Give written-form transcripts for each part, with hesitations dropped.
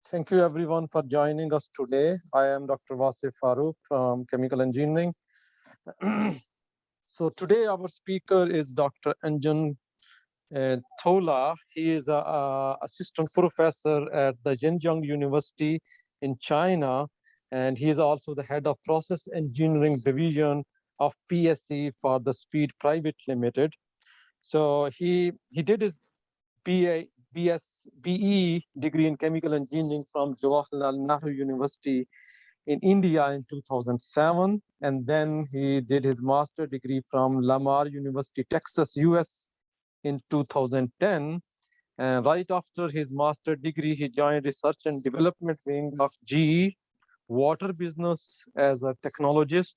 Thank you everyone for joining us today. I am Dr. Wasif Farooq from Chemical Engineering. So today our speaker is Dr. Anjan Tula. He is an assistant professor at the Zhejiang University in China, and he is also the head of process engineering division of PSE for the SPEED Pvt Ltd. So he did his BE degree in chemical engineering from Jawaharlal Nehru University in India in 2007, and then he did his master degree from Lamar University, Texas, US in 2010. And right after his master degree, he joined research and development wing of GE water business as a technologist.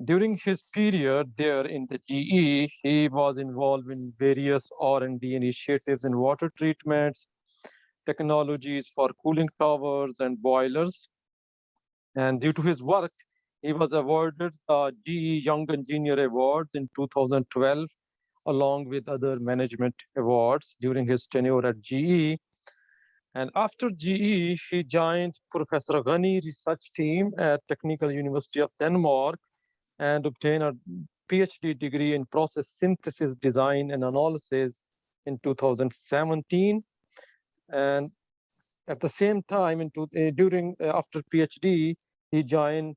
During his period there in the GE, he was involved in various R&D initiatives in water treatments, technologies for cooling towers and boilers. And due to his work, he was awarded the GE Young Engineer Awards in 2012, along with other management awards during his tenure at GE. And after GE, he joined Professor Gani research team at Technical University of Denmark and obtained a PhD degree in process synthesis design and analysis in 2017. And at the same time, after PhD, he joined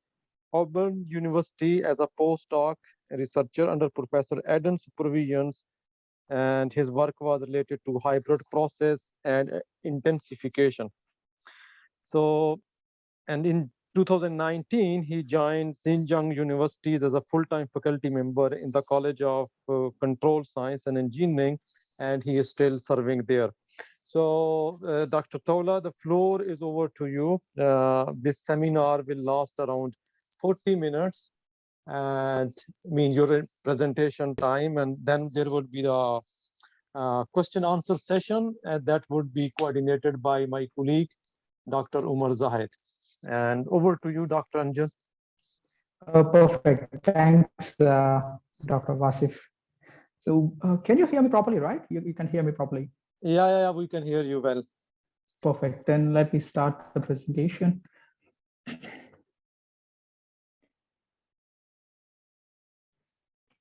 Auburn University as a postdoc researcher under Professor Adam's supervision, and his work was related to hybrid process and intensification. So, and in 2019, he joined Zhejiang University as a full-time faculty member in the College of Control Science and Engineering, and he is still serving there. So, Dr. Tula, the floor is over to you. This seminar will last around 40 minutes, and your presentation time, and then there would be the question answer session, and that would be coordinated by my colleague, Dr. Umar Zahid. And over to you, Dr. Anjan. Perfect. Thanks, Dr. Wasif. So can you hear me properly, right? You can hear me properly. Yeah, we can hear you well. Perfect. Then let me start the presentation.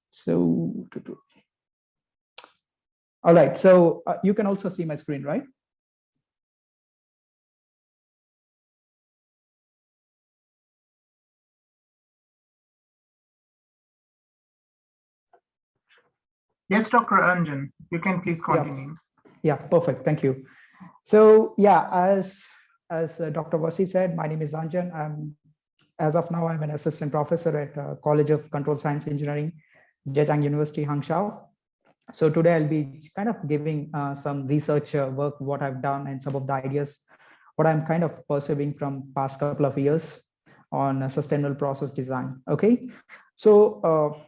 So, all right. So you can also see my screen, right? Yes, Dr. Anjan, you can please continue. Yeah, perfect. Thank you. So yeah, as Dr. Wasif said, my name is Anjan. As of now, I'm an assistant professor at College of Control Science Engineering, Zhejiang University, Hangzhou. So today I'll be kind of giving some research work, what I've done, and some of the ideas, what I'm kind of pursuing from past couple of years on sustainable process design. Okay, so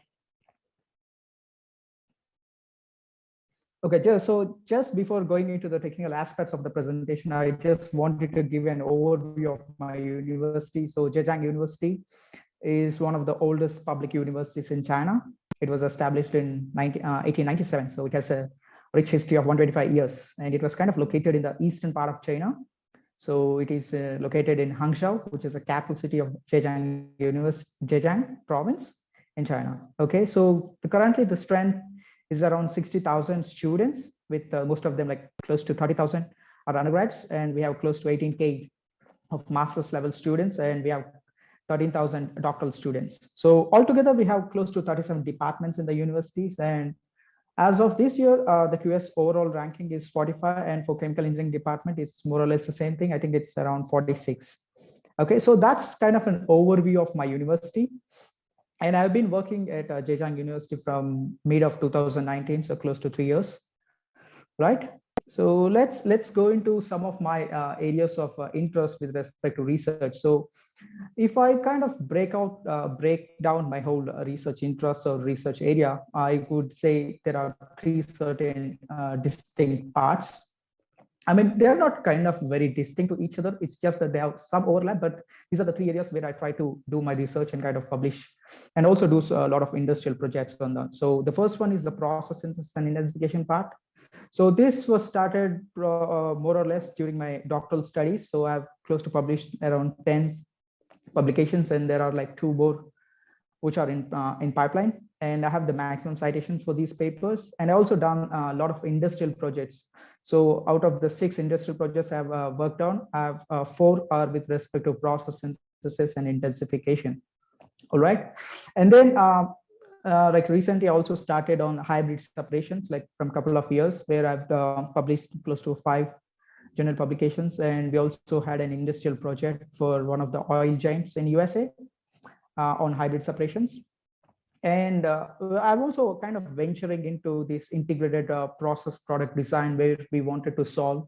just before going into the technical aspects of the presentation, I just wanted to give an overview of my university. So Zhejiang University is one of the oldest public universities in China. It was established in 1897, so it has a rich history of 125 years, and it was kind of located in the eastern part of China. So it is located in Hangzhou, which is the capital city of Zhejiang University, Zhejiang province in China. Okay, so currently the strength is around 60,000 students, with most of them like close to 30,000 are undergrads, and we have close to 18K of master's level students, and we have 13,000 doctoral students. So altogether, we have close to 37 departments in the universities. And as of this year, the QS overall ranking is 45, and for chemical engineering department, it's more or less the same thing. I think it's around 46. Okay, so that's kind of an overview of my university. And I've been working at Zhejiang University from mid of 2019, so close to 3 years, right? So let's go into some of my areas of interest with respect to research. So if I kind of break down my whole research interest or research area, I would say there are 3 certain distinct parts. I mean, they're not kind of very distinct to each other. It's just that they have some overlap, but these are the 3 areas where I try to do my research and kind of publish, and also do a lot of industrial projects on that. So the first one is the process synthesis and intensification part. So this was started more or less during my doctoral studies. So I've close to published around 10 publications, and there are like 2 more which are in pipeline. And I have the maximum citations for these papers. And I also done a lot of industrial projects. So out of the 6 industrial projects I've worked on, I have 4 are with respect to process synthesis and intensification. All right. And then like recently I also started on hybrid separations, like from a couple of years, where I've published close to 5 journal publications. And we also had an industrial project for one of the oil giants in USA on hybrid separations. And I'm also kind of venturing into this integrated process product design, where we wanted to solve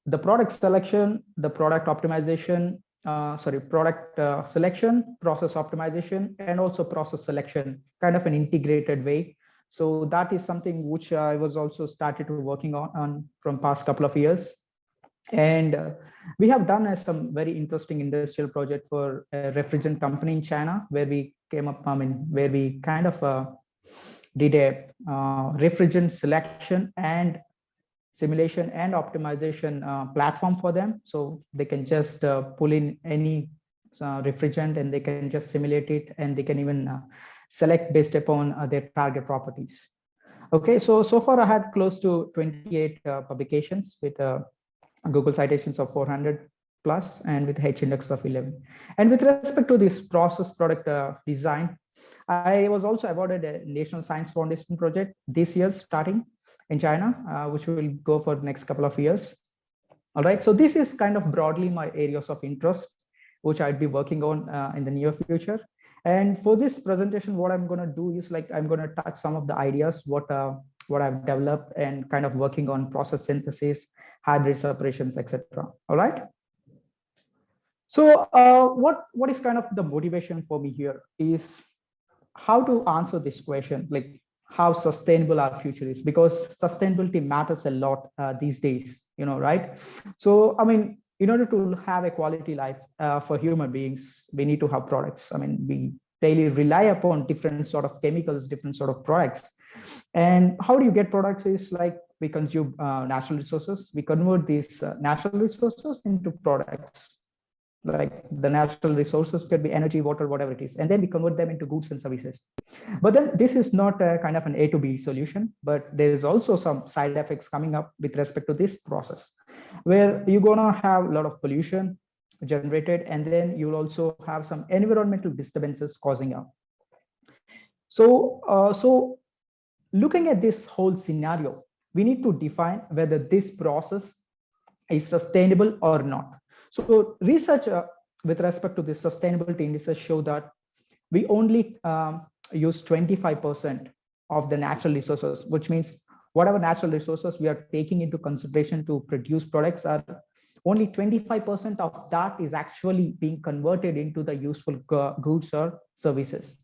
the product selection, the product optimization, product selection, process optimization, and also process selection, kind of an integrated way. So that is something which I was also started to working on from past couple of years. And we have done some very interesting industrial project for a refrigerant company in China, where we came up, where we kind of did a refrigerant selection and simulation and optimization platform for them. So they can just pull in any refrigerant, and they can just simulate it, and they can even select based upon their target properties. Okay, so far I had close to 28 publications with Google citations of 400 plus, and with H index of 11. And with respect to this process product design, I was also awarded a National Science Foundation project this year starting in China, which will go for the next couple of years. All right, so this is kind of broadly my areas of interest, which I'd be working on in the near future. And for this presentation, what I'm going to do is like I'm going to touch some of the ideas what I've developed, and kind of working on process synthesis, hybrid separations, etc. All right. So what is kind of the motivation for me here is how to answer this question, like how sustainable our future is, because sustainability matters a lot these days, right? So, I mean, in order to have a quality life for human beings, we need to have products. I mean, we daily rely upon different sort of chemicals, different sort of products. And how do you get products is like we consume natural resources. We convert these natural resources into products. Like the natural resources could be energy, water, whatever it is, and then we convert them into goods and services. But then this is not a kind of an A to B solution, but there is also some side effects coming up with respect to this process, where you're gonna have a lot of pollution generated, and then you'll also have some environmental disturbances causing up. So looking at this whole scenario, we need to define whether this process is sustainable or not. So research with respect to the sustainability indices show that we only use 25% of the natural resources, which means whatever natural resources we are taking into consideration to produce products, are only 25% of that is actually being converted into the useful goods or services.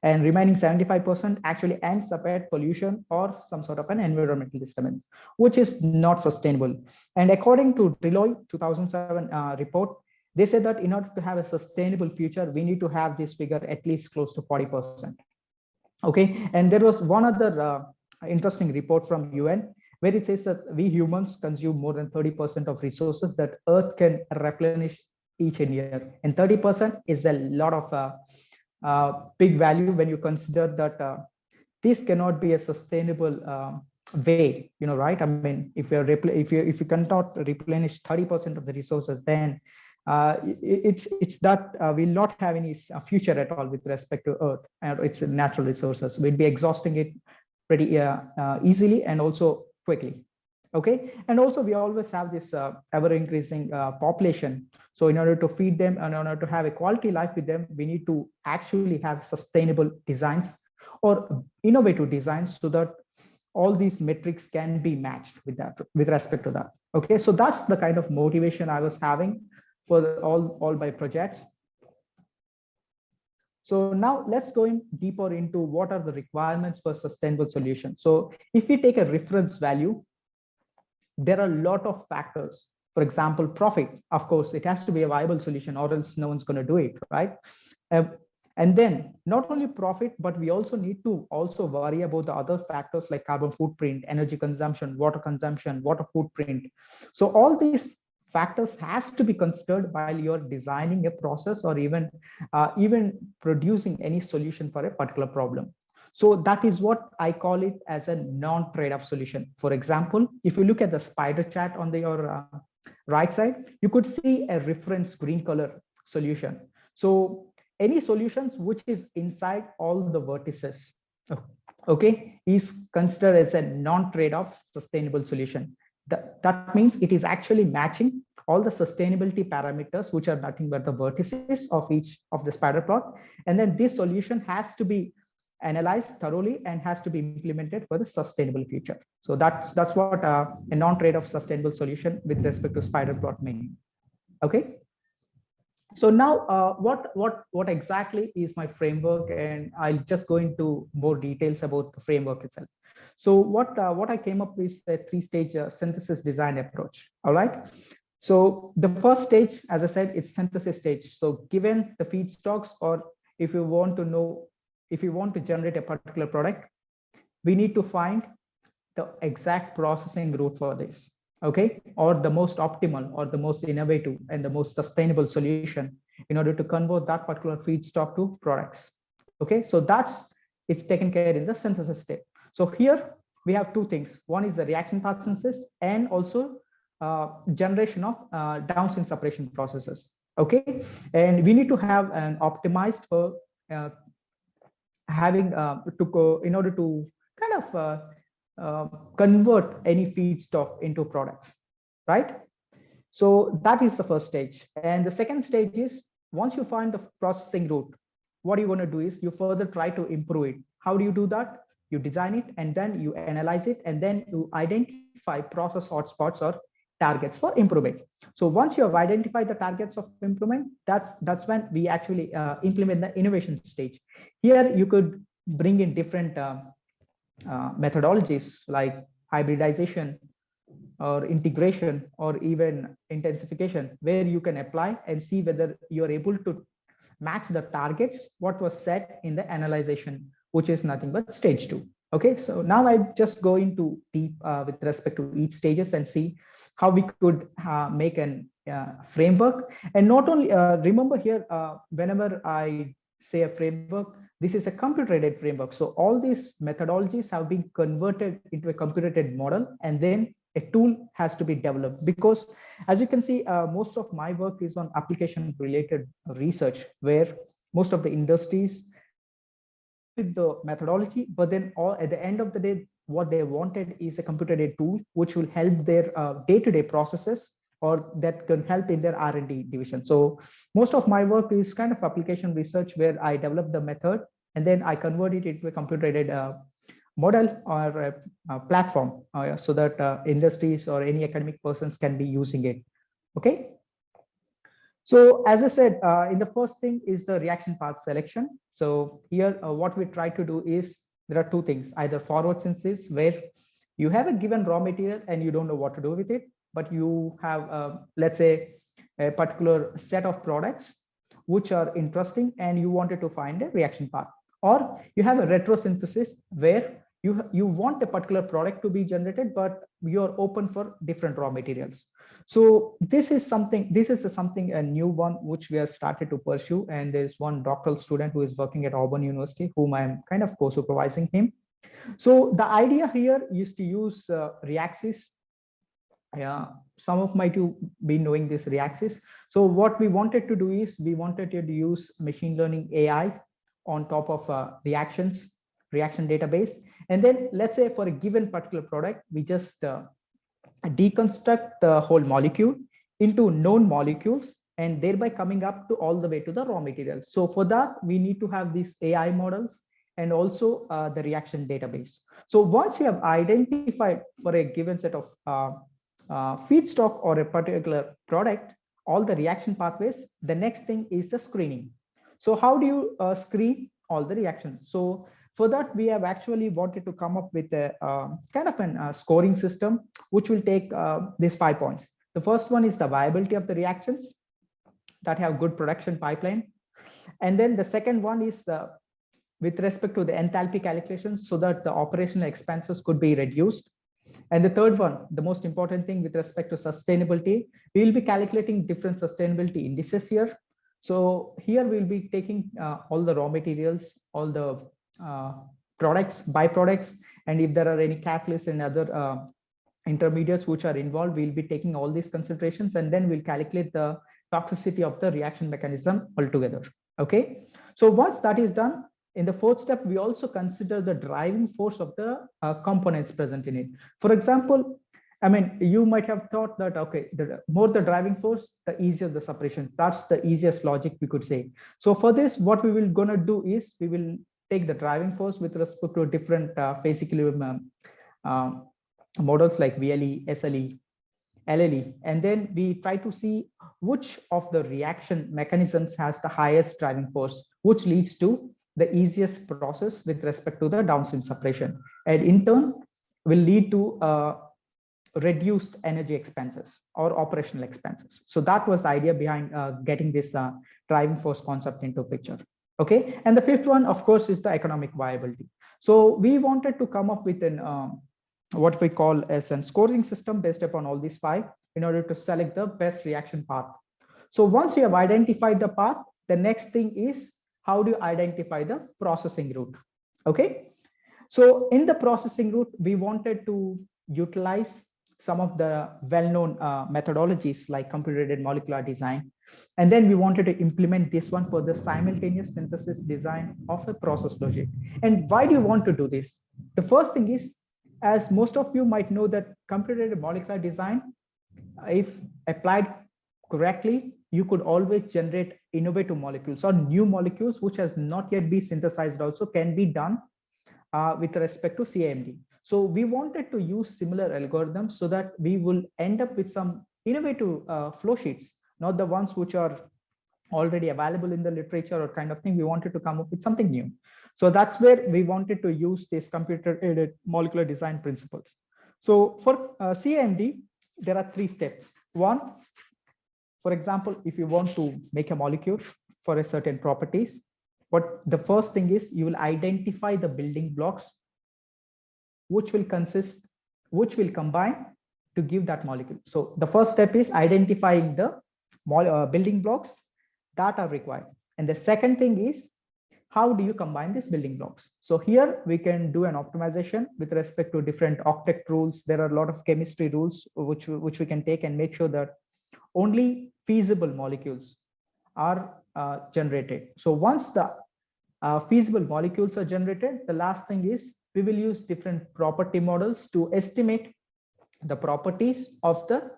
And remaining 75% actually ends up at pollution or some sort of an environmental disturbance, which is not sustainable. And according to Deloitte 2007 report, they said that in order to have a sustainable future, we need to have this figure at least close to 40%. Okay, and there was one other interesting report from UN, where it says that we humans consume more than 30% of resources that Earth can replenish each year. And 30% is a lot of big value when you consider that this cannot be a sustainable way, right? I mean, if you cannot replenish 30% of the resources, then it's that we'll not have any future at all with respect to Earth and its natural resources. We'll be exhausting it pretty easily and also quickly. Okay, and also we always have this ever increasing population. So in order to feed them and in order to have a quality life with them, we need to actually have sustainable designs or innovative designs so that all these metrics can be matched with that, with respect to that. Okay, so that's the kind of motivation I was having for all my projects. So now let's go in deeper into what are the requirements for sustainable solution. So if we take a reference value, there are a lot of factors. For example, profit. Of course, it has to be a viable solution, or else no one's going to do it, right? And then not only profit, but we also need to also worry about the other factors like carbon footprint, energy consumption, water footprint. So all these factors has to be considered while you're designing a process or even producing any solution for a particular problem. So that is what I call it as a non-trade-off solution. For example, if you look at the spider chart on your right side, you could see a reference green color solution. So any solutions which is inside all the vertices, okay, is considered as a non-trade-off sustainable solution. That means it is actually matching all the sustainability parameters, which are nothing but the vertices of each of the spider plot. And then this solution has to be analyzed thoroughly and has to be implemented for the sustainable future. So that's what a non-trade-off sustainable solution with respect to spider plot means. Okay. So now what exactly is my framework, and I'll just go into more details about the framework itself. So what I came up with a 3-stage synthesis design approach. All right. So the first stage, as I said, is synthesis stage. So given the feedstocks, or if you want to generate a particular product, we need to find the exact processing route for this. Okay, or the most optimal or the most innovative and the most sustainable solution in order to convert that particular feedstock to products. Okay, so it's taken care in the synthesis step. So here we have two things. One is the reaction path synthesis and also generation of downstream separation processes. Okay, and we need to have an optimized for having to go in order to kind of convert any feedstock into products, right? So that is the first stage. And the second stage is, once you find the processing route, what you want to do is you further try to improve it. How do you do that? You design it and then you analyze it and then you identify process hotspots or targets for improvement. So once you have identified the targets of improvement, that's when we actually implement the innovation stage. Here you could bring in different methodologies like hybridization or integration or even intensification, where you can apply and see whether you're able to match the targets what was set in the analyzation, which is nothing but stage 2. Okay, so now I just go into deep with respect to each stages and see how we could make an framework. And not only remember here, whenever I say a framework, this is a computer-aided framework. So all these methodologies have been converted into a computer-aided model, and then a tool has to be developed. Because as you can see, most of my work is on application-related research, where most of the industries with the methodology, but then at the end of the day, what they wanted is a computer-aided tool which will help their day-to-day processes, or that can help in their R&D division. So most of my work is kind of application research, where I develop the method and then I convert it into a computer-aided model or a platform so that industries or any academic persons can be using it. Okay. So as I said, in the first thing is the reaction path selection. So here what we try to do is, there are two things: either forward synthesis, where you have a given raw material and you don't know what to do with it, but you have, let's say, a particular set of products which are interesting and you wanted to find a reaction path. Or you have a retrosynthesis, where you want a particular product to be generated, but you're open for different raw materials. So this is something a new one which we have started to pursue. And there's one doctoral student who is working at Auburn University, whom I'm kind of co-supervising him. So the idea here is to use Reaxys. Yeah, some of might be knowing this Reaxys. So what we wanted to do is we wanted to use machine learning AI on top of reaction database. And then let's say for a given particular product, we just deconstruct the whole molecule into known molecules, and thereby coming up to all the way to the raw materials. So for that, we need to have these AI models and also the reaction database. So once you have identified for a given set of feedstock or a particular product all the reaction pathways, the next thing is the screening. So how do you screen all the reactions? So for that, we have actually wanted to come up with a kind of a scoring system, which will take these 5 points. The first one is the viability of the reactions that have good production pipeline. And then the second one is with respect to the enthalpy calculations so that the operational expenses could be reduced. And the third one, the most important thing with respect to sustainability, we will be calculating different sustainability indices here. So here we'll be taking all the raw materials, all the products, byproducts, and if there are any catalysts and other intermediates which are involved, we'll be taking all these considerations, and then we'll calculate the toxicity of the reaction mechanism altogether. Okay, so once that is done, in the fourth step, we also consider the driving force of the components present in it. For example, I mean, you might have thought that, okay, the more the driving force, the easier the separations. That's the easiest logic we could say. So for this, what we will gonna do is we will take the driving force with respect to different phase equilibrium models like VLE, SLE, LLE, and then we try to see which of the reaction mechanisms has the highest driving force, which leads to the easiest process with respect to the downstream separation, and in turn will lead to reduced energy expenses or operational expenses. So that was the idea behind getting this driving force concept into picture. Okay, and the fifth one, of course, is the economic viability. So we wanted to come up with an what we call as a scoring system based upon all these five in order to select the best reaction path. So once you have identified the path, the next thing is how do you identify the processing route? Okay, so in the processing route, we wanted to utilize some of the well-known methodologies like computer-aided molecular design. And then we wanted to implement this one for the simultaneous synthesis design of a process flow sheet. And why do you want to do this? The first thing is, as most of you might know, that computer-aided molecular design, if applied correctly, you could always generate innovative molecules or new molecules which has not yet been synthesized also can be done with respect to CIMD. So we wanted to use similar algorithms so that we will end up with some innovative flow sheets, not the ones which are already available in the literature or kind of thing. We wanted to come up with something new. So that's where we wanted to use this computer-aided molecular design principles. So for CIMD, there are 3 steps. One, for example, if you want to make a molecule for a certain properties, what the first thing is, you will identify the building blocks which will combine to give that molecule. So the first step is identifying the building blocks that are required. And the second thing is, how do you combine these building blocks? So here we can do an optimization with respect to different octet rules. There are a lot of chemistry rules which we can take and make sure that only feasible molecules are generated. So once the feasible molecules are generated, the last thing is we will use different property models to estimate the properties of the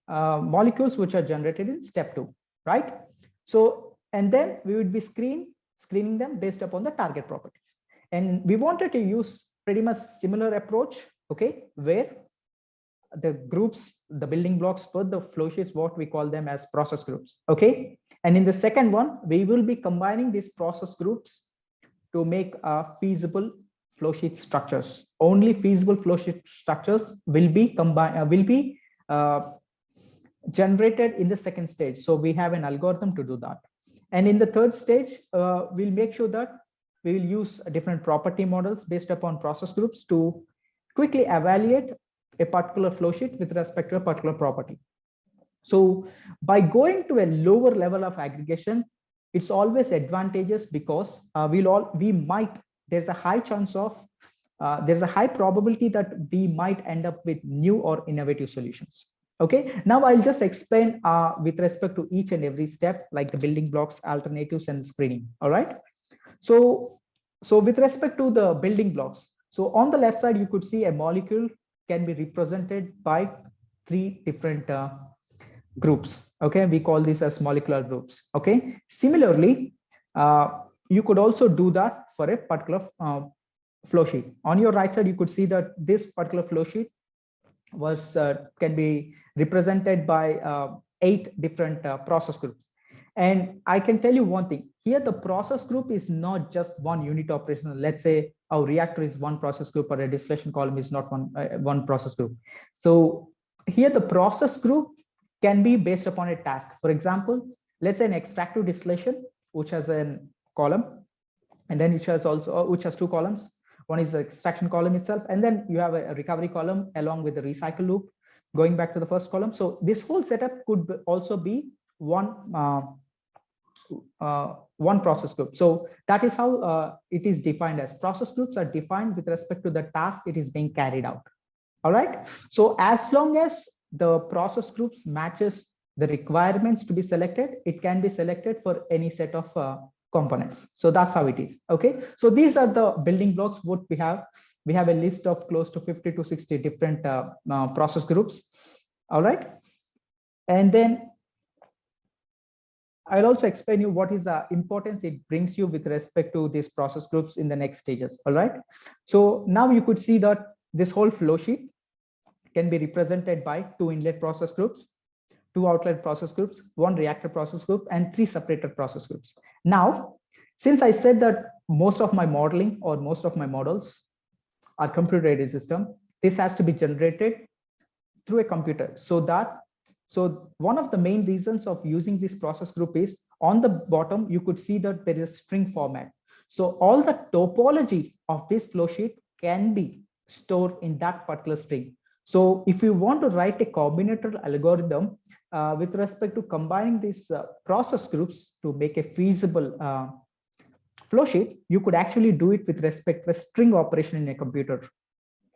molecules which are generated in step 2, right? So, and then we would be screening them based upon the target properties. And we wanted to use pretty much similar approach, okay, where the groups, the building blocks for the flow sheets, what we call them as process groups, okay? And in the second one, we will be combining these process groups to make feasible flow sheet structures. Only feasible flow sheet structures will be generated in the second stage. So we have an algorithm to do that. And in the third stage, we'll make sure that we will use different property models based upon process groups to quickly evaluate a particular flow sheet with respect to a particular property. So by going to a lower level of aggregation, it's always advantageous because there's a high chance of, there's a high probability that we might end up with new or innovative solutions. Okay, now I'll just explain with respect to each and every step, like the building blocks, alternatives, and screening. All right. So with respect to the building blocks, so on the left side, you could see a molecule can be represented by 3 different groups. Okay, we call these as molecular groups. Okay, similarly, you could also do that for a particular flow sheet. On your right side, you could see that this particular flow sheet can be represented by 8 different process groups. And I can tell you one thing here, the process group is not just one unit operational. Let's say our reactor is one process group, or a distillation column is not one process group. So here the process group can be based upon a task. For example, let's say an extractive distillation, which has a column, and then which has two columns. One is the extraction column itself, and then you have a recovery column along with the recycle loop going back to the first column. So this whole setup could also be one process group. So that is how it is defined as. Process groups are defined with respect to the task it is being carried out. All right. So as long as the process groups matches the requirements to be selected, it can be selected for any set of components. So that's how it is. Okay. So these are the building blocks. What we have a list of close to 50 to 60 different process groups. All right. And then I'll also explain you what is the importance it brings you with respect to these process groups in the next stages. All right. So now you could see that this whole flow sheet can be represented by 2 inlet process groups, 2 outlet process groups, 1 reactor process group, and 3 separated process groups. Now, since I said that most of my modeling or most of my models are computer-aided system, this has to be generated through a computer. So one of the main reasons of using this process group is on the bottom, you could see that there is a string format. So all the topology of this flow sheet can be stored in that particular string. So if you want to write a combinatorial algorithm with respect to combining these process groups to make a feasible flow sheet, you could actually do it with respect to a string operation in a computer.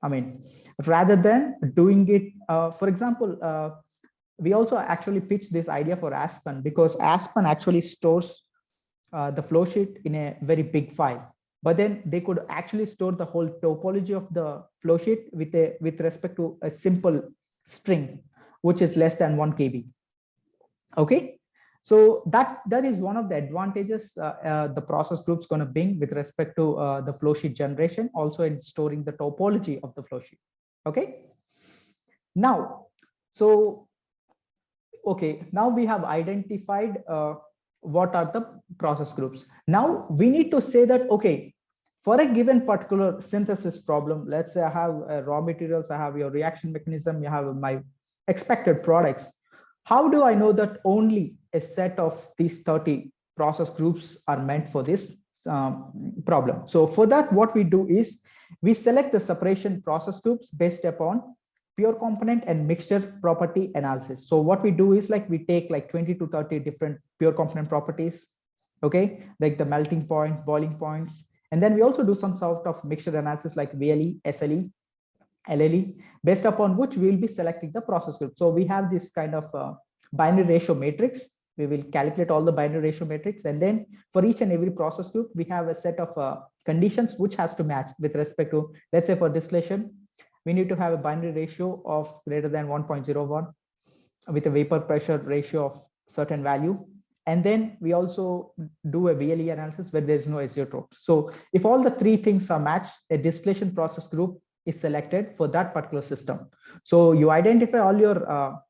I mean, rather than doing it, for example, we also actually pitched this idea for Aspen, because Aspen actually stores the flow sheet in a very big file. But then they could actually store the whole topology of the flow sheet with respect to a simple string, which is less than 1 KB. Okay, so that is one of the advantages the process group's going to bring with respect to the flow sheet generation, also in storing the topology of the flow sheet. Okay, now, so okay, now we have identified what are the process groups. Now we need to say that, okay, for a given particular synthesis problem, let's say I have raw materials, I have your reaction mechanism, you have my expected products. How do I know that only a set of these 30 process groups are meant for this problem? So for that, what we do is we select the separation process groups based upon pure component and mixture property analysis. So what we do is like we take like 20 to 30 different pure component properties, okay, like the melting point, boiling points, and then we also do some sort of mixture analysis like VLE, SLE, LLE, based upon which we will be selecting the process group. So we have this kind of binary ratio matrix. We will calculate all the binary ratio matrix, and then for each and every process group, we have a set of conditions which has to match with respect to, let's say for distillation, we need to have a binary ratio of greater than 1.01 with a vapor pressure ratio of certain value. And then we also do a VLE analysis where there is no azeotrope. So if all the 3 things are matched, a distillation process group is selected for that particular system. So you identify all your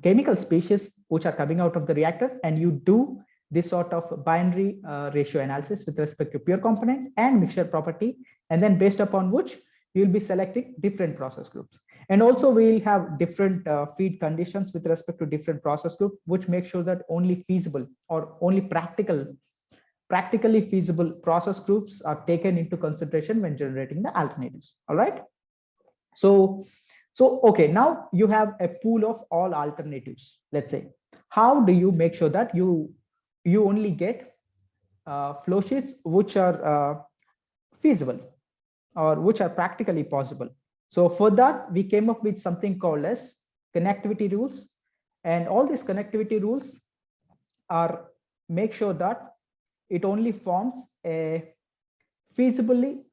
chemical species which are coming out of the reactor, and you do this sort of binary ratio analysis with respect to pure component and mixture property, and then based upon which you will be selecting different process groups. And also we will have different feed conditions with respect to different process group, which make sure that only feasible or only practically feasible process groups are taken into consideration when generating the alternatives. All right. So okay, now you have a pool of all alternatives. Let's say, how do you make sure that you only get flow sheets which are feasible or which are practically possible? So for that, we came up with something called as connectivity rules, and all these connectivity rules are make sure that it only forms a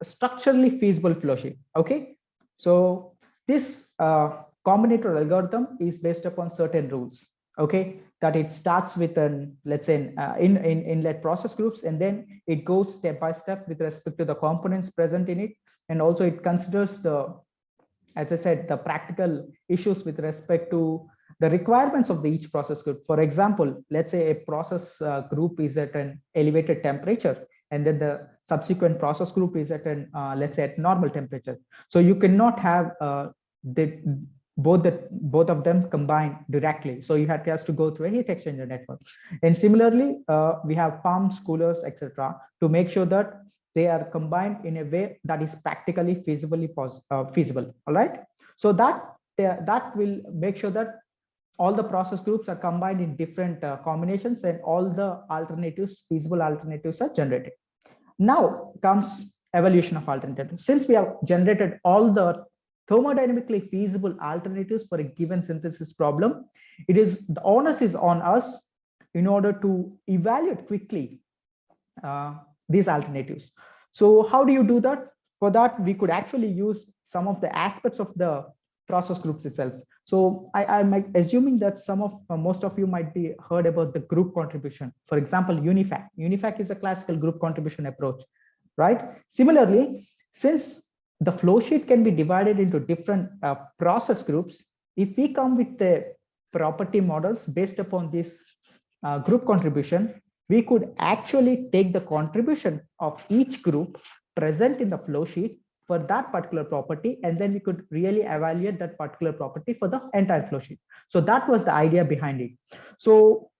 structurally feasible flow sheet. Okay, so this combinatorial algorithm is based upon certain rules. Okay, that it starts with an, let's say, in inlet process groups, and then it goes step by step with respect to the components present in it, and also it considers the, as I said, the practical issues with respect to the requirements of each process group. For example, let's say a process group is at an elevated temperature, and then the subsequent process group is at an let's say at normal temperature. So you cannot have both of them combine directly. So you has to go through a heat exchanger network. And similarly, we have pumps, coolers, etc., to make sure that they are combined in a way that is practically feasible. All right. So that will make sure that all the process groups are combined in different combinations, and all the feasible alternatives are generated. Now comes evaluation of alternatives. Since we have generated all the thermodynamically feasible alternatives for a given synthesis problem, the onus is on us in order to evaluate quickly these alternatives. So how do you do that? For that, we could actually use some of the aspects of the process groups itself. So I'm assuming that most of you might be heard about the group contribution. For example, UNIFAC. UNIFAC is a classical group contribution approach, right? Similarly, since the flow sheet can be divided into different process groups, if we come with the property models based upon this group contribution, we could actually take the contribution of each group present in the flow sheet for that particular property, and then we could really evaluate that particular property for the entire flow sheet. So that was the idea behind it. So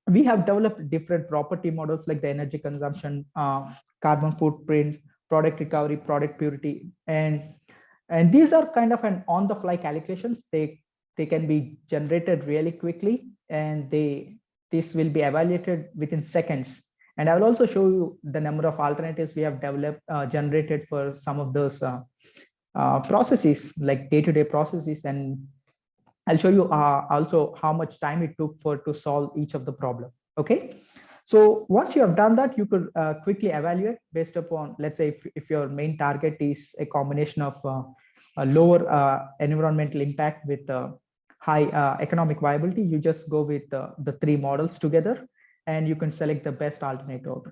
we have developed different property models like the energy consumption, carbon footprint, product recovery, product purity, and these are kind of an on-the-fly calculations. They can be generated really quickly, and this will be evaluated within seconds. And I will also show you the number of alternatives we have generated for some of those processes, like day-to-day processes. And I'll show you also how much time it took to solve each of the problem. Okay. So once you have done that, you could quickly evaluate based upon, let's say, if your main target is a combination of a lower environmental impact with high economic viability, you just go with the three models together, and you can select the best alternative.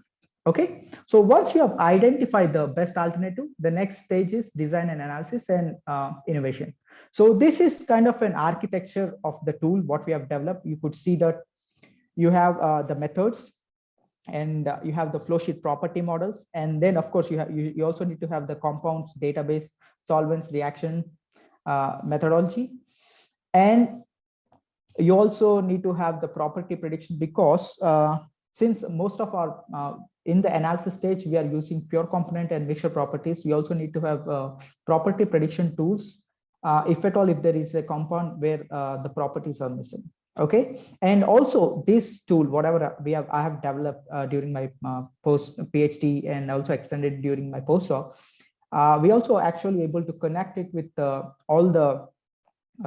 Okay, so once you have identified the best alternative, the next stage is design and analysis and innovation. So this is kind of an architecture of the tool what we have developed. You could see that you have the methods, and you have the flow sheet property models, and then of course you also need to have the compounds database, solvents, reaction methodology, and you also need to have the property prediction, because since most of our in the analysis stage we are using pure component and mixture properties, we also need to have property prediction tools if at all if there is a compound where the properties are missing. Okay, and also this tool, whatever I have developed during my post PhD and also extended during my postdoc, we also actually able to connect it with all the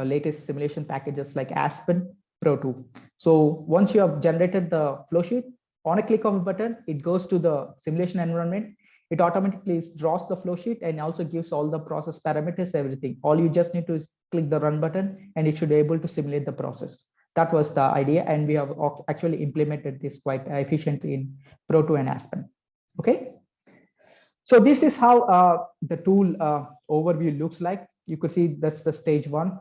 latest simulation packages like Aspen Pro 2. So once you have generated the flow sheet, on a click of a button, it goes to the simulation environment. It automatically draws the flow sheet and also gives all the process parameters, everything. All you just need to is click the run button, and it should be able to simulate the process. That was the idea, and we have actually implemented this quite efficiently in Pro 2 and Aspen. Okay. So this is how the tool overview looks like. You could see that's the stage 1.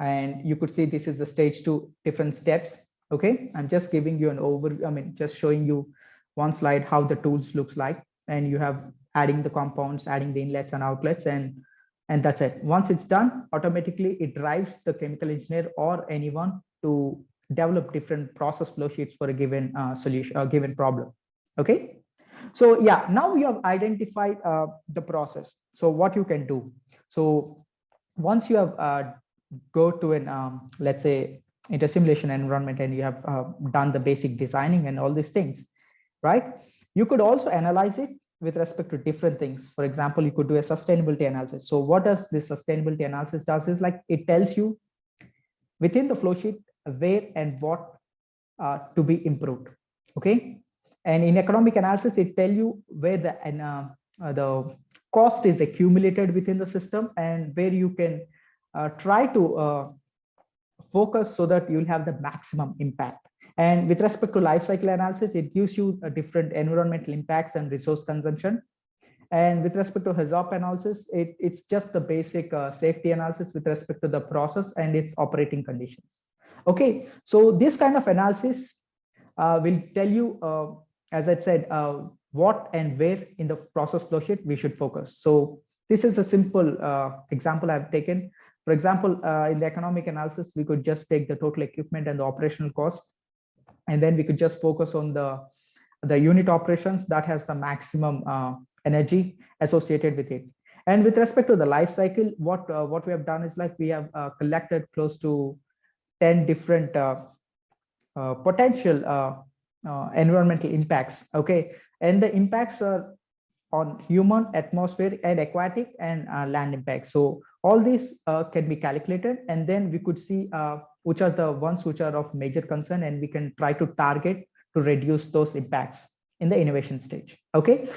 And you could see this is the stage 2, different steps. Okay, I'm just giving you an overview. I mean, just showing you one slide how the tools looks like, and you have adding the compounds, adding the inlets and outlets, and that's it. Once it's done, automatically it drives the chemical engineer or anyone to develop different process flow sheets for a given solution, a given problem. Okay, so yeah, now we have identified the process. So what you can do. So once you have go to an let's say into simulation environment, and you have done the basic designing and all these things, right? You could also analyze it with respect to different things. For example, you could do a sustainability analysis. So what does this sustainability analysis does is like it tells you within the flow sheet where and what to be improved. Okay, and in economic analysis, it tell you where the cost is accumulated within the system, and where you can try to focus so that you'll have the maximum impact. And with respect to life cycle analysis, it gives you different environmental impacts and resource consumption. And with respect to HAZOP analysis, it's just the basic safety analysis with respect to the process and its operating conditions. Okay, so this kind of analysis will tell you, as I said, what and where in the process flow sheet we should focus. So this is a simple example I've taken. For example, in the economic analysis, we could just take the total equipment and the operational cost, and then we could just focus on the unit operations that has the maximum energy associated with it. And with respect to the life cycle, what we have done is like we have collected close to 10 different potential environmental impacts. Okay, and the impacts are on human, atmospheric, and aquatic, and land impacts. So all these can be calculated, and then we could see which are the ones which are of major concern, and we can try to target to reduce those impacts in the innovation stage. Okay,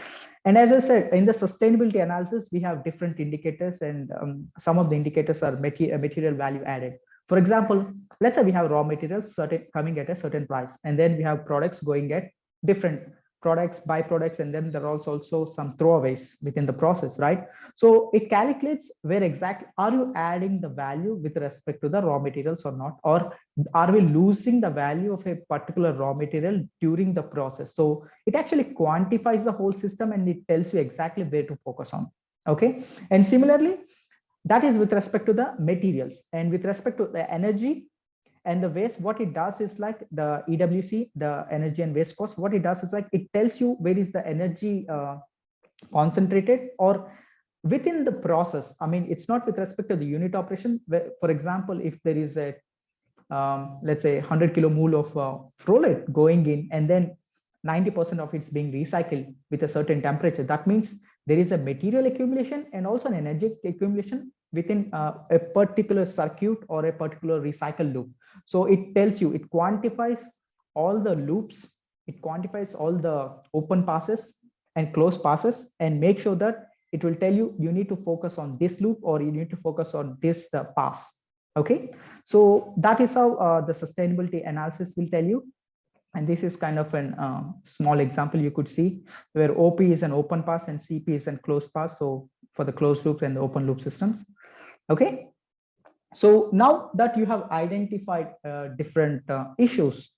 and as I said, in the sustainability analysis, we have different indicators, and some of the indicators are material value added. For example, let's say we have raw materials coming at a certain price, and then we have products going at different products, byproducts, and then there are also some throwaways within the process, right? So it calculates where exactly are you adding the value with respect to the raw materials or not, or are we losing the value of a particular raw material during the process? So it actually quantifies the whole system, and it tells you exactly where to focus on. Okay, and similarly, that is with respect to the materials. And with respect to the energy and the waste, what it does is like the EWC, the energy and waste cost, what it does is like it tells you where is the energy concentrated or within the process. I mean, it's not with respect to the unit operation. For example, if there is a let's say 100 kilomole of folate going in, and then 90% of it's being recycled with a certain temperature, that means there is a material accumulation and also an energy accumulation within a particular circuit or a particular recycle loop. So it tells you, it quantifies all the loops, it quantifies all the open passes and closed passes, and make sure that it will tell you, you need to focus on this loop or you need to focus on this pass. Okay, so that is how the sustainability analysis will tell you. And this is kind of an small example you could see where OP is an open pass and CP is a closed pass. So for the closed loop and the open loop systems. Okay, so now that you have identified different issues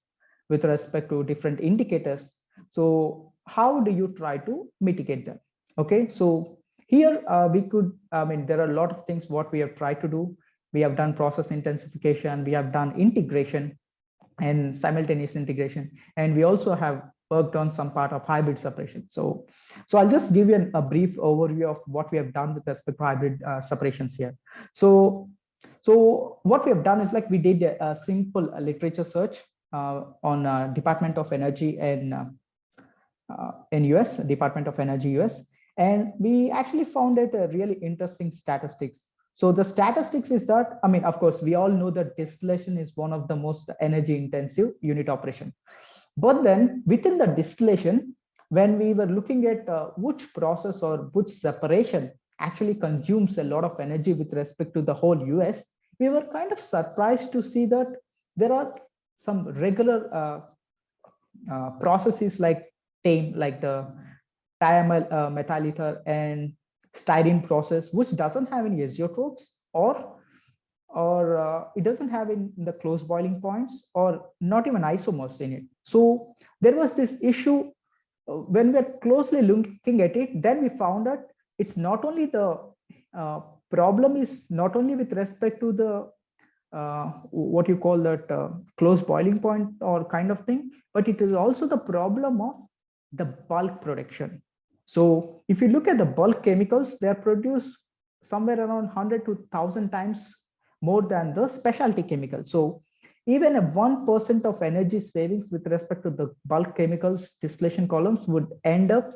with respect to different indicators, so how do you try to mitigate them? Okay, so here we could, I mean, there are a lot of things what we have tried to do. We have done process intensification, we have done integration and simultaneous integration, and we also have worked on some part of hybrid separation. So I'll just give you a brief overview of what we have done with respect to hybrid separations here. So what we have done is like we did a simple literature search on Department of Energy in US, Department of Energy US, and we actually found it a really interesting statistics. So the statistics is that, I mean, of course, we all know that distillation is one of the most energy intensive unit operation. But then within the distillation, when we were looking at which process or which separation actually consumes a lot of energy with respect to the whole US, we were kind of surprised to see that there are some regular processes like TAME, like the methyl ether and styrene process, which doesn't have any azeotropes or it doesn't have in the close boiling points or not even isomers in it. So there was this issue when we're closely looking at it, then we found that it's not only the problem is not only with respect to the what you call that close boiling point or kind of thing, but it is also the problem of the bulk production. So if you look at the bulk chemicals, they are produced somewhere around 100 to 1,000 times more than the specialty chemicals. So even a 1% of energy savings with respect to the bulk chemicals distillation columns would end up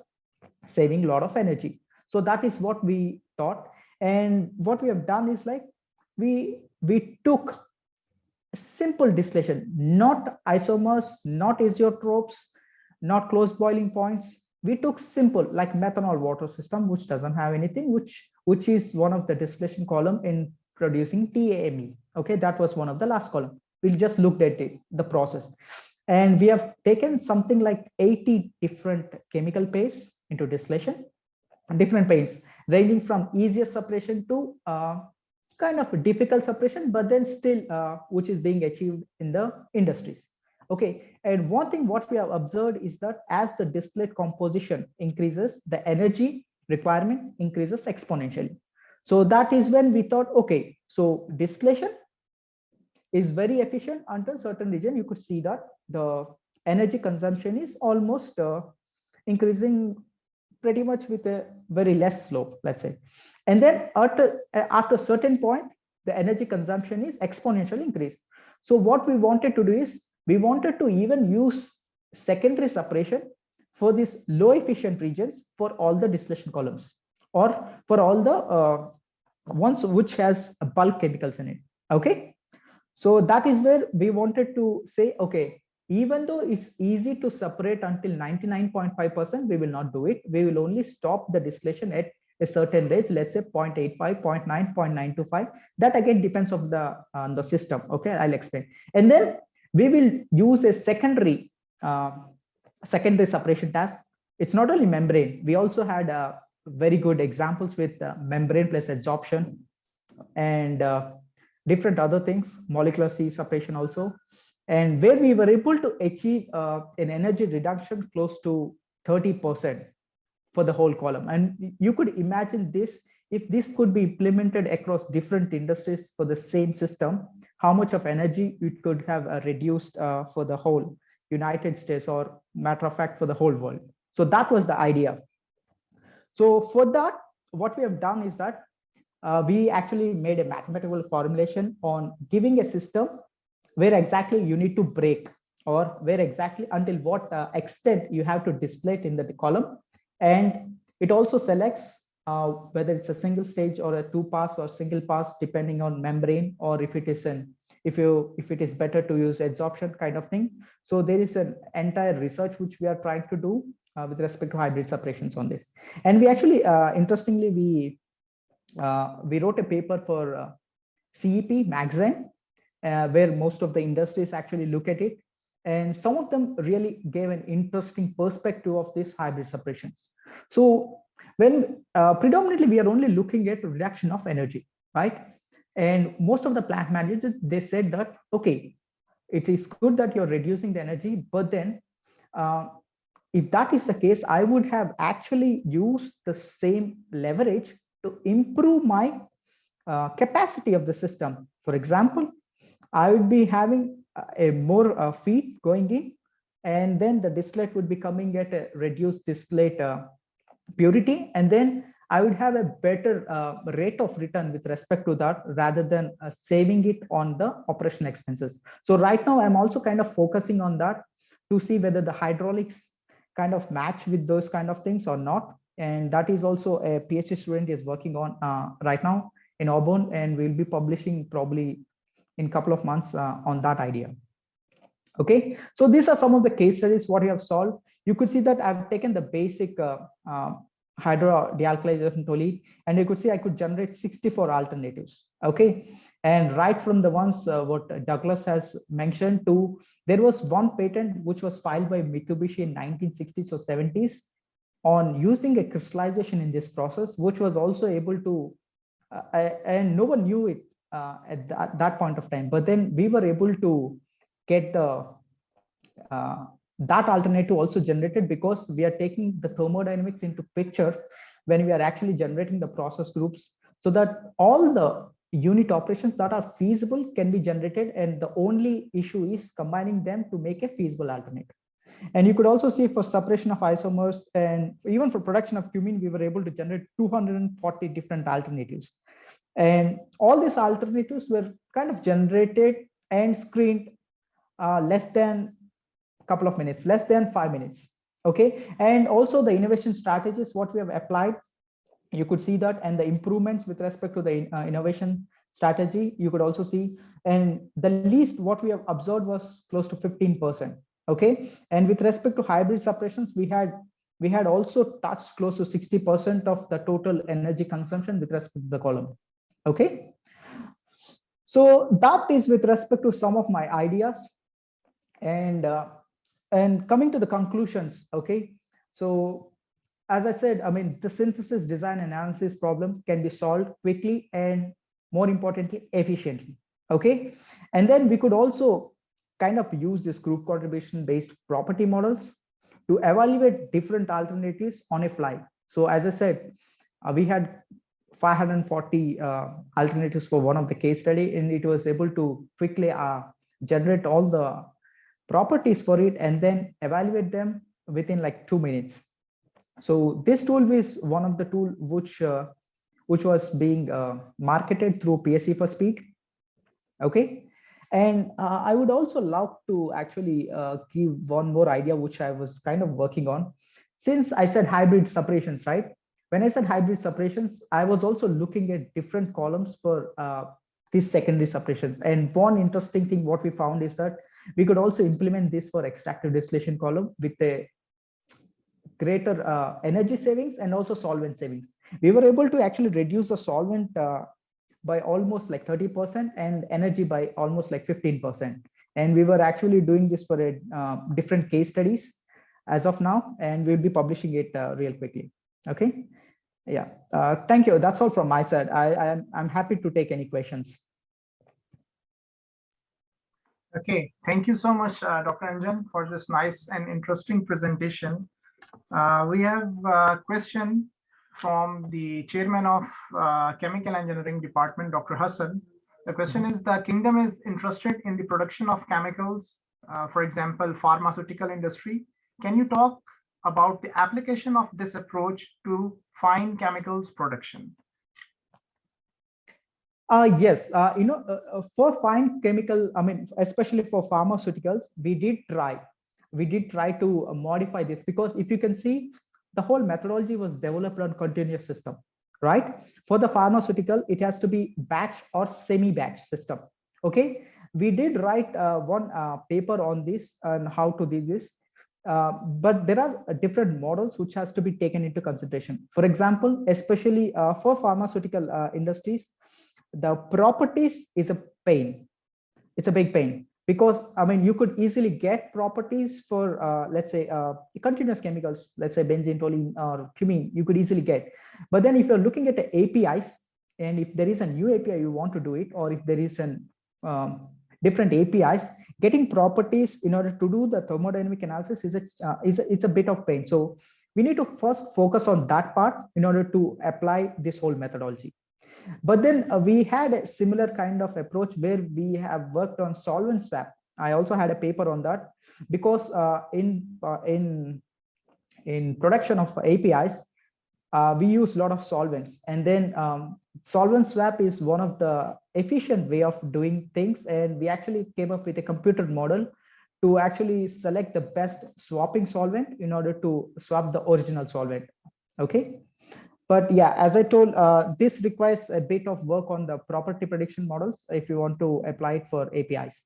saving a lot of energy. So that is what we thought. And what we have done is like we took simple distillation, not isomers, not azeotropes, not close boiling points. We took simple like methanol water system, which doesn't have anything, which is one of the distillation column in producing TAME. Okay, that was one of the last column. We just looked at it, the process. And we have taken something like 80 different chemical pairs into distillation, different paints ranging from easiest separation to kind of difficult separation, but then still which is being achieved in the industries. Okay, and one thing what we have observed is that as the distillate composition increases, the energy requirement increases exponentially. So that is when we thought, okay, So distillation is very efficient until certain region. You could see that the energy consumption is almost increasing pretty much with a very less slope, let's say. And then after a certain point, the energy consumption is exponentially increased. So what we wanted to do is we wanted to even use secondary separation for these low efficient regions for all the distillation columns, or for all the ones which has bulk chemicals in it. Okay. So that is where we wanted to say, okay, even though it's easy to separate until 99.5%, we will not do it. We will only stop the distillation at a certain range, let's say 0.85, 0.9, 0.925. That again depends on the system. Okay, I'll explain. And then we will use a secondary separation task. It's not only membrane. We also had very good examples with membrane plus adsorption and different other things, molecular sieve separation also, and where we were able to achieve an energy reduction close to 30% for the whole column. And you could imagine this, if this could be implemented across different industries for the same system, how much of energy it could have reduced for the whole United States, or matter of fact, for the whole world. So that was the idea. So for that, what we have done is that we actually made a mathematical formulation on giving a system where exactly you need to break, or where exactly until what extent you have to distillate in the column. And it also selects whether it's a single stage or a two pass or single pass, depending on membrane, or if it is if it is better to use adsorption kind of thing. So there is an entire research which we are trying to do with respect to hybrid separations on this. And we actually, interestingly, we wrote a paper for CEP magazine, where most of the industries actually look at it. And some of them really gave an interesting perspective of these hybrid separations. So when predominantly we are only looking at reduction of energy, right? And most of the plant managers, they said that, okay, it is good that you're reducing the energy, but then if that is the case, I would have actually used the same leverage to improve my capacity of the system. For example, I would be having a more feed going in, and then the distillate would be coming at a reduced distillate purity, and then I would have a better rate of return with respect to that, rather than saving it on the operational expenses. So right now I'm also kind of focusing on that to see whether the hydraulics kind of match with those kind of things or not. And that is also a PhD student is working on right now in Auburn, and we'll be publishing probably in a couple of months on that idea. Okay, so these are some of the case studies what we have solved. You could see that I've taken the basic hydrodealkylization toluene, and you could see I could generate 64 alternatives. Okay, and right from the ones what Douglas has mentioned to, there was one patent which was filed by Mitsubishi in 1960s or 70s on using a crystallization in this process, which was also able to, and no one knew it at that point of time, but then we were able to get the that alternative also generated, because we are taking the thermodynamics into picture when we are actually generating the process groups, so that all the unit operations that are feasible can be generated, and the only issue is combining them to make a feasible alternative. And you could also see for separation of isomers and even for production of cumene, we were able to generate 240 different alternatives. And all these alternatives were kind of generated and screened less than a couple of minutes, less than 5 minutes. Okay, and also the innovation strategies what we have applied, you could see that, and the improvements with respect to the innovation strategy you could also see. And the least what we have observed was close to 15%. Okay, and with respect to hybrid separations, we had also touched close to 60% of the total energy consumption with respect to the column. Okay, so that is with respect to some of my ideas. And coming to the conclusions. Okay, so as I said, I mean, the synthesis, design, and analysis problem can be solved quickly and, more importantly, efficiently. Okay, and then we could also kind of use this group contribution based property models to evaluate different alternatives on a fly. So as I said, we had 540 alternatives for one of the case study, and it was able to quickly generate all the properties for it and then evaluate them within like 2 minutes. So this tool is one of the tool which was being marketed through PSC for Speed. Okay. And I would also love to actually give one more idea, which I was kind of working on. Since I said hybrid separations, right? When I said hybrid separations, I was also looking at different columns for these secondary separations. And one interesting thing, what we found is that we could also implement this for extractive distillation column with a greater energy savings and also solvent savings. We were able to actually reduce the solvent by almost like 30% and energy by almost like 15%. And we were actually doing this for a different case studies as of now, and we'll be publishing it real quickly. Okay. Yeah. Thank you. That's all from my side. I'm happy to take any questions. Okay. Thank you so much, Dr. Anjan, for this nice and interesting presentation. We have a question from the chairman of Chemical Engineering Department, Dr. Hassan. The question is, the kingdom is interested in the production of chemicals, for example, pharmaceutical industry. Can you talk about the application of this approach to fine chemicals production? Yes, for fine chemical, I mean, especially for pharmaceuticals, we did try to modify this, because if you can see, the whole methodology was developed on continuous system, right? For the pharmaceutical, it has to be batch or semi-batch system. Okay, we did write one paper on this and how to do this, but there are different models which has to be taken into consideration. For example, especially for pharmaceutical industries, the properties is a pain. It's a big pain, because I mean, you could easily get properties for let's say continuous chemicals, let's say benzene, toluene, or cumene, you could easily get. But then if you're looking at the APIs, and if there is a new API you want to do it, or if there is an different APIs, getting properties in order to do the thermodynamic analysis is a bit of pain. So we need to first focus on that part in order to apply this whole methodology. But then we had a similar kind of approach where we have worked on solvent swap. I also had a paper on that, because in production of APIs, we use a lot of solvents, and then solvent swap is one of the efficient way of doing things. And we actually came up with a computer model to actually select the best swapping solvent in order to swap the original solvent. Okay. But yeah, as I told, this requires a bit of work on the property prediction models if you want to apply it for APIs.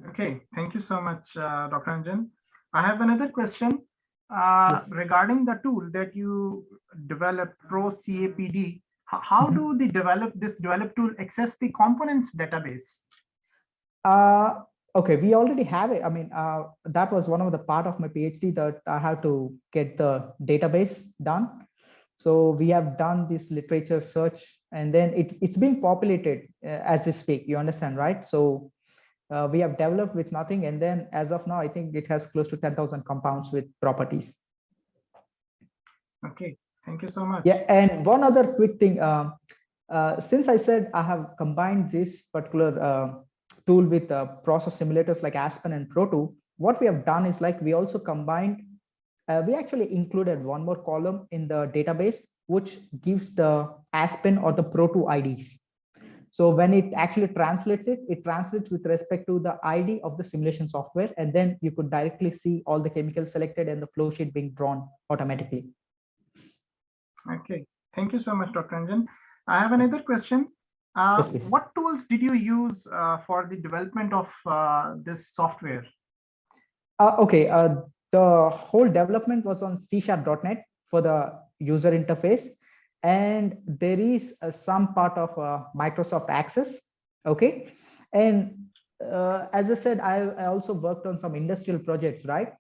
Okay, thank you so much, Dr. Anjan. I have another question Yes. regarding the tool that you developed, ProCAPD. How do the developed tool access the components database? Okay, we already have it. I mean, that was one of the part of my PhD, that I have to get the database done. So we have done this literature search, and then it's being populated as we speak. You understand, right? So we have developed with nothing, and then as of now, I think it has close to 10,000 compounds with properties. Okay, thank you so much. Yeah, and one other quick thing. Since I said I have combined this particular tool with process simulators like Aspen and Pro2, what we have done is, like, we also combined, we actually included one more column in the database, which gives the Aspen or the Pro2 IDs. So when it actually translates it translates with respect to the ID of the simulation software, and then you could directly see all the chemicals selected and the flow sheet being drawn automatically. Okay, thank you so much, Dr. Anjan. I have another question. Yes, what tools did you use for the development of this software? Okay, the whole development was on C#.NET for the user interface, and there is some part of Microsoft Access. Okay, and as I said, I also worked on some industrial projects, right?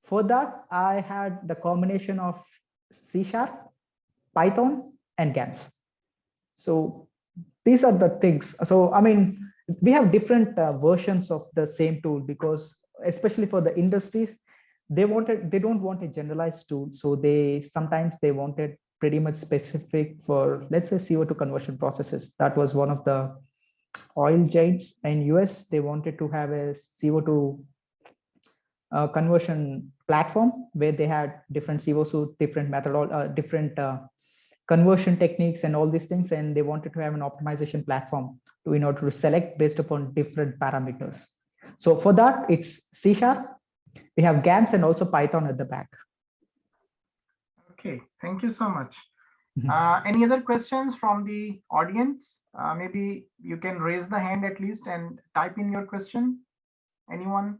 For that, I had the combination of C#, Python, and GAMS. So these are the things. So I mean, we have different versions of the same tool, because especially for the industries, they don't want a generalized tool. So sometimes they wanted pretty much specific for, let's say, CO2 conversion processes. That was one of the oil giants in US. They wanted to have a CO2 conversion platform where they had different CO2, different methodol, different conversion techniques and all these things, and they wanted to have an optimization platform to in order to select based upon different parameters. So for that, it's C#. We have GAMS and also Python at the back. Okay, thank you so much. Any other questions from the audience? Maybe you can raise the hand at least and type in your question. Anyone?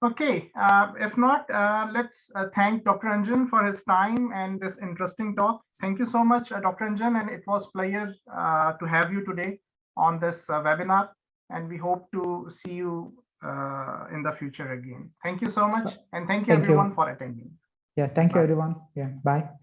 Okay, if not, let's thank Dr. Anjan for his time and this interesting talk. Thank you so much, Dr. Anjan, and it was a pleasure to have you today on this webinar, and we hope to see you in the future again. Thank you so much, and thank you everyone for attending. Yeah, thank you Bye. everyone. Yeah, bye.